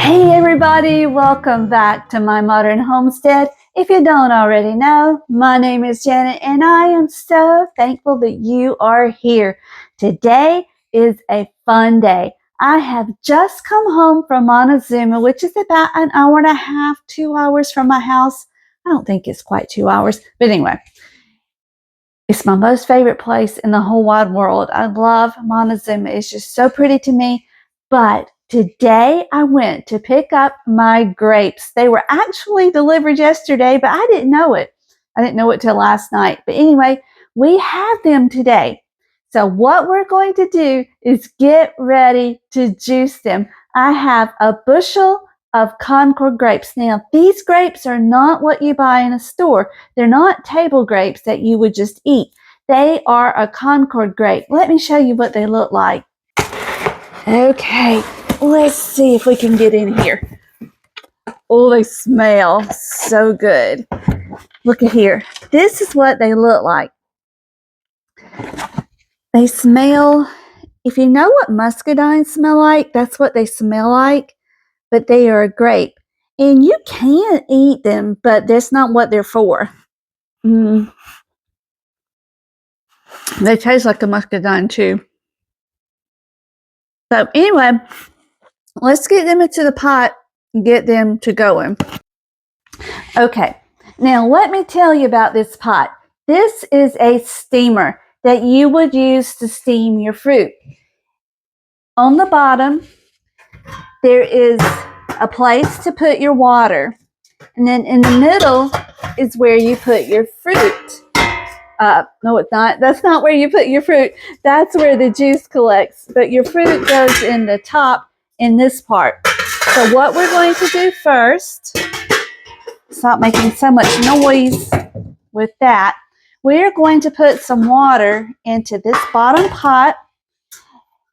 Hey everybody, welcome back to my modern homestead. If you don't already know, my name is Janet and I am so thankful that you are here. Today is a fun day. I have just come home from Montezuma, which is about an hour and a half, 2 hours from my house. I don't think it's quite 2 hours, but anyway. It's my most favorite place in the whole wide world. I love Montezuma. It's just so pretty to me. But today I went to pick up my grapes. They were actually delivered yesterday, but I didn't know it. I didn't know it till last night. But anyway, we have them today. So what we're going to do is get ready to juice them. I have a bushel of Concord grapes. Now, these grapes are not what you buy in a store. They're not table grapes that you would just eat. They are a Concord grape. Let me show you what they look like. Okay, let's see if we can get in here. Oh, they smell so good. Look at here. This is what they look like. They smell, if you know what muscadines smell like, that's what they smell like. But they are a grape. And you can eat them, but that's not what they're for. They taste like a muscadine too. So anyway, let's get them into the pot and get them to going. Okay, now let me tell you about this pot. This is a steamer that you would use to steam your fruit. On the bottom, there is a place to put your water. And then in the middle is where you put your fruit. No, it's not. That's not where you put your fruit. That's where the juice collects. But your fruit goes in the top in this part. So what we're going to do first, stop making so much noise with that. We're going to put some water into this bottom pot.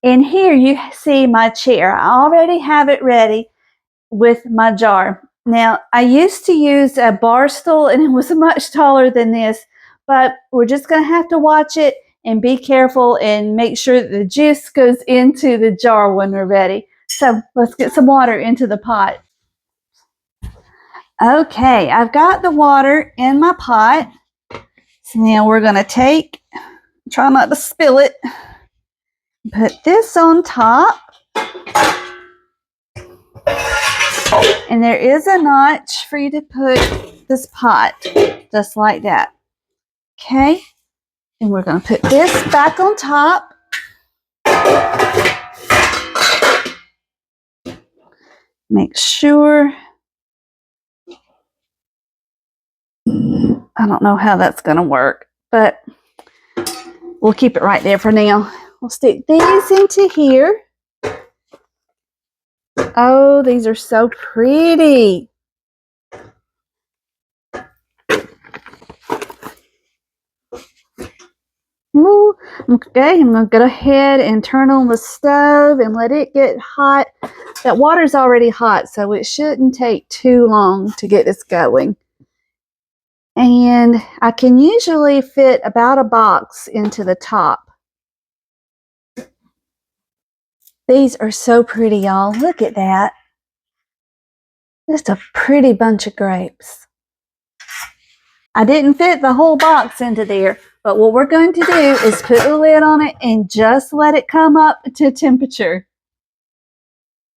And here you see my chair. I already have it ready with my jar. Now, I used to use a bar stool and it was much taller than this, but we're just going to have to watch it and be careful and make sure that the juice goes into the jar when we're ready. So let's get some water into the pot. Okay, I've got the water in my pot. So now we're going to try not to spill it, put this on top. And there is a notch for you to put this pot, just like that. Okay, and we're going to put this back on top. Make sure. I don't know how that's going to work, but we'll keep it right there for now. We'll stick these into here. Oh, these are so pretty. Ooh, okay, I'm going to go ahead and turn on the stove and let it get hot. That water's already hot, so it shouldn't take too long to get this going. And I can usually fit about a box into the top. These are so pretty, y'all. Look at that. Just a pretty bunch of grapes. I didn't fit the whole box into there, but what we're going to do is put the lid on it and just let it come up to temperature.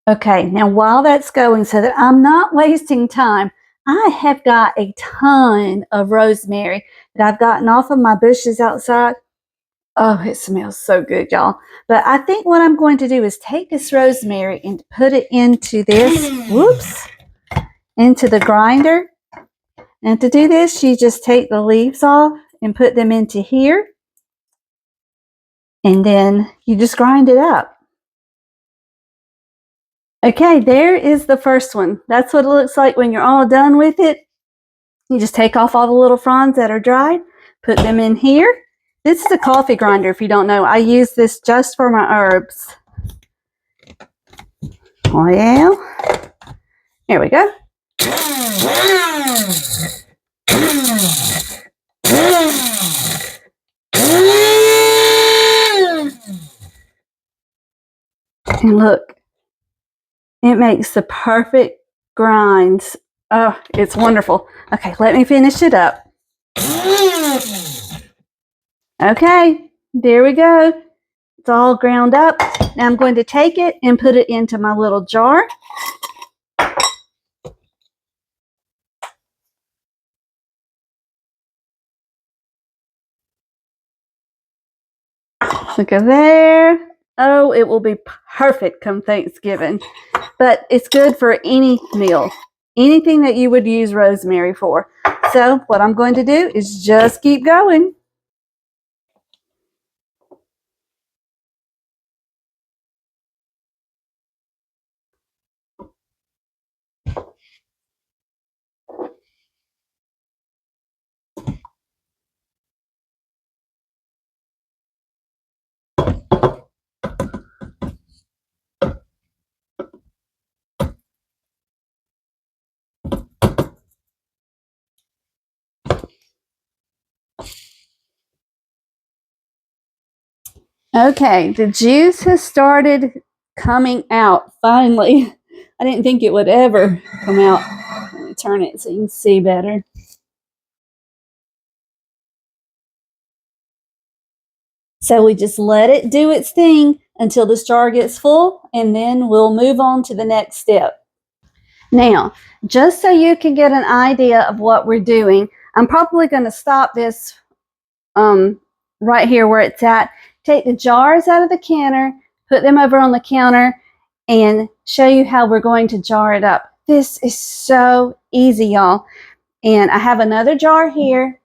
Okay, now while that's going, so that I'm not wasting time, I have got a ton of rosemary that I've gotten off of my bushes outside. Oh, it smells so good, y'all. But I think what I'm going to do is take this rosemary and put it into this, into the grinder. And to do this, you just take the leaves off and put them into here. And then you just grind it up. Okay, there is the first one. That's what it looks like when you're all done with it. You just take off all the little fronds that are dried, put them in here. This is a coffee grinder, if you don't know. I use this just for my herbs. Oh, yeah. Here we go. And look. It makes the perfect grinds. Oh, it's wonderful. Okay, let me finish it up. Okay, there we go. It's all ground up. Now I'm going to take it and put it into my little jar. Look at there. Oh, it will be perfect come Thanksgiving. But it's good for any meal, anything that you would use rosemary for. So what I'm going to do is just keep going. Okay, the juice has started coming out finally. I didn't think it would ever come out. Let me turn it so you can see better. So we just let it do its thing until this jar gets full, and then we'll move on to the next step. Now, just so you can get an idea of what we're doing, I'm probably going to stop this right here where it's at. Take the jars out of the canner, put them over on the counter, and show you how we're going to jar it up. This is so easy, y'all. And I have another jar here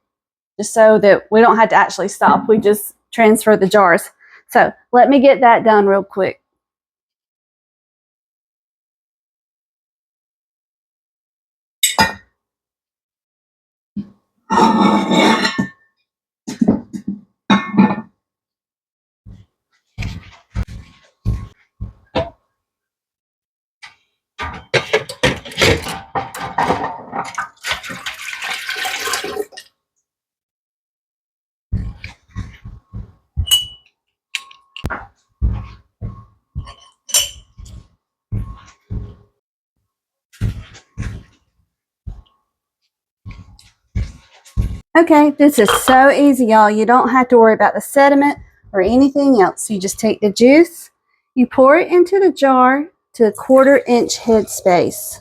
just so that we don't have to actually stop. We just transfer the jars. So let me get that done real quick. Okay, this is so easy, y'all. You don't have to worry about the sediment or anything else. You just take the juice, you pour it into the jar to a 1/4 inch head space.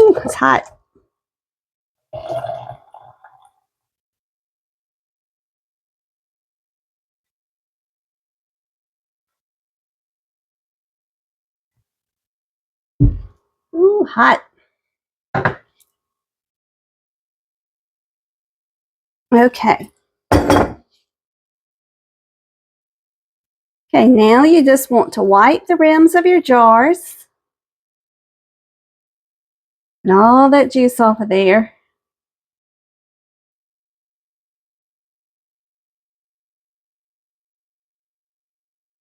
Ooh, it's hot. Ooh, hot. Okay. Okay, now you just want to wipe the rims of your jars and all that juice off of there.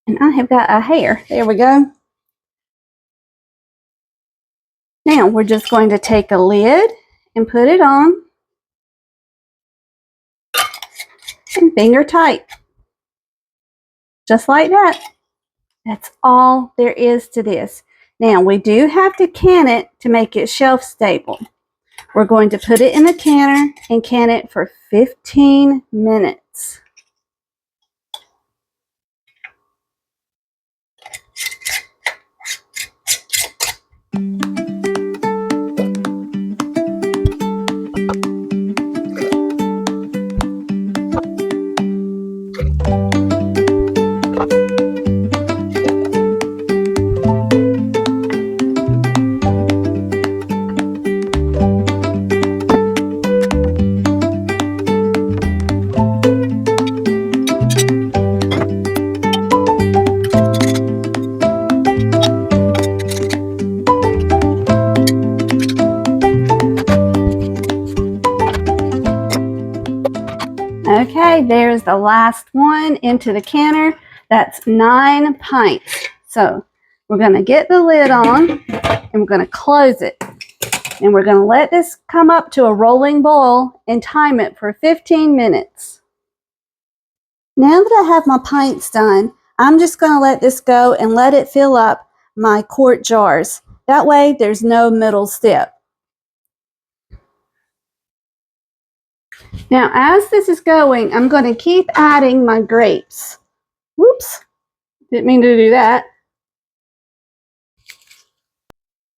And I have got a hair. There we go. Now we're just going to take a lid and put it on and finger tight. Just like that. That's all there is to this. Now we do have to can it to make it shelf stable. We're going to put it in the canner and can it for 15 minutes. Okay, there's the last one into the canner. That's 9 pints. So we're going to get the lid on and we're going to close it. And we're going to let this come up to a rolling boil and time it for 15 minutes. Now that I have my pints done, I'm just going to let this go and let it fill up my quart jars. That way there's no middle step. Now as this is going, I'm going to keep adding my grapes. Whoops, didn't mean to do that.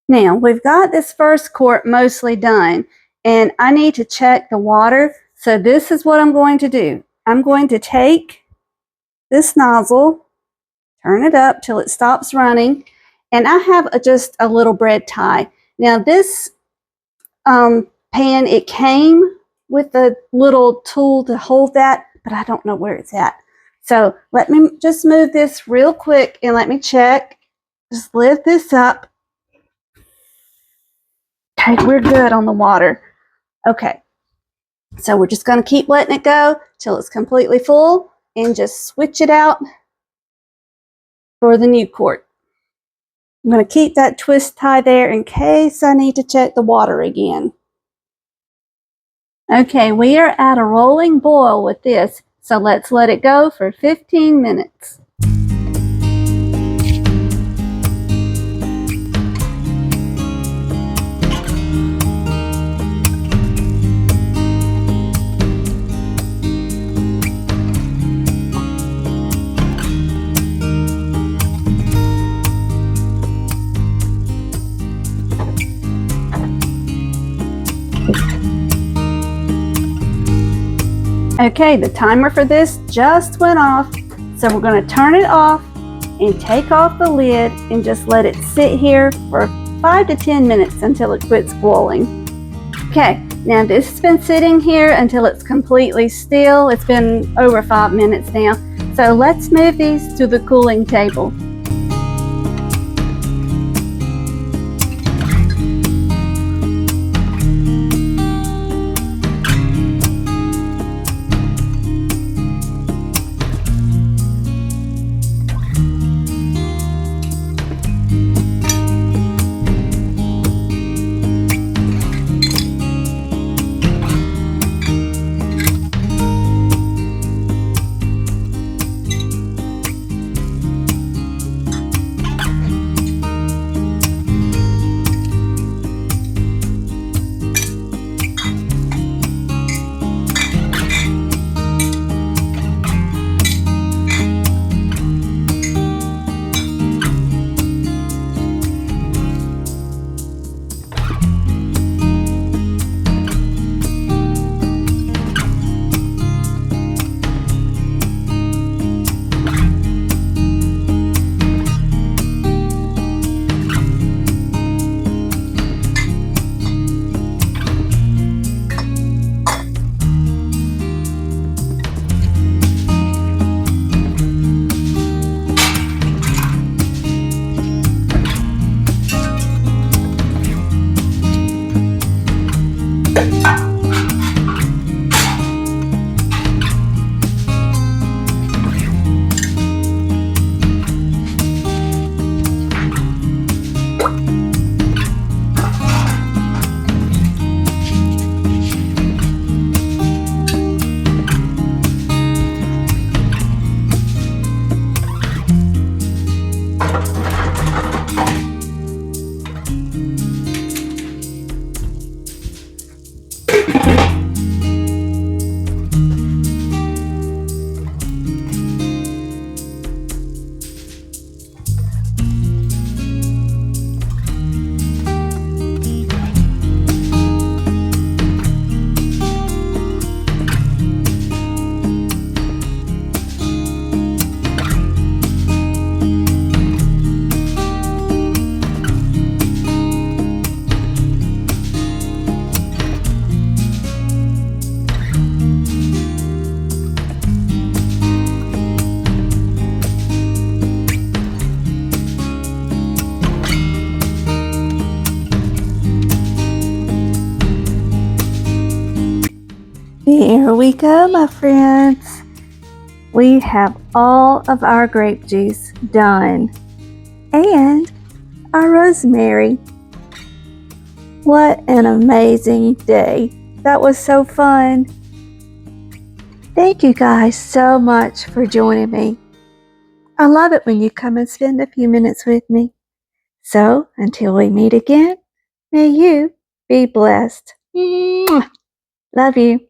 Now we've got this first quart mostly done and I need to check the water. So this is what I'm going to do. I'm going to take this nozzle, turn it up till it stops running, and I have just a little bread tie. Now this pan, it came with a little tool to hold that, but I don't know where it's at. So let me just move this real quick and let me check. Just lift this up. Okay, we're good on the water. Okay, so we're just going to keep letting it go till it's completely full and just switch it out for the new quart. I'm going to keep that twist tie there in case I need to check the water again. Okay, we are at a rolling boil with this, so let's let it go for 15 minutes. Okay, the timer for this just went off, so we're going to turn it off and take off the lid and just let it sit here for 5 to 10 minutes until it quits boiling. Okay, now this has been sitting here until it's completely still. It's been over 5 minutes now, so let's move these to the cooling table. Here we go, my friends. we have all of our grape juice done and our rosemary. What an amazing day. That was so fun. Thank you guys so much for joining me. I love it when you come and spend a few minutes with me. So until we meet again, may you be blessed. Mwah! Love you.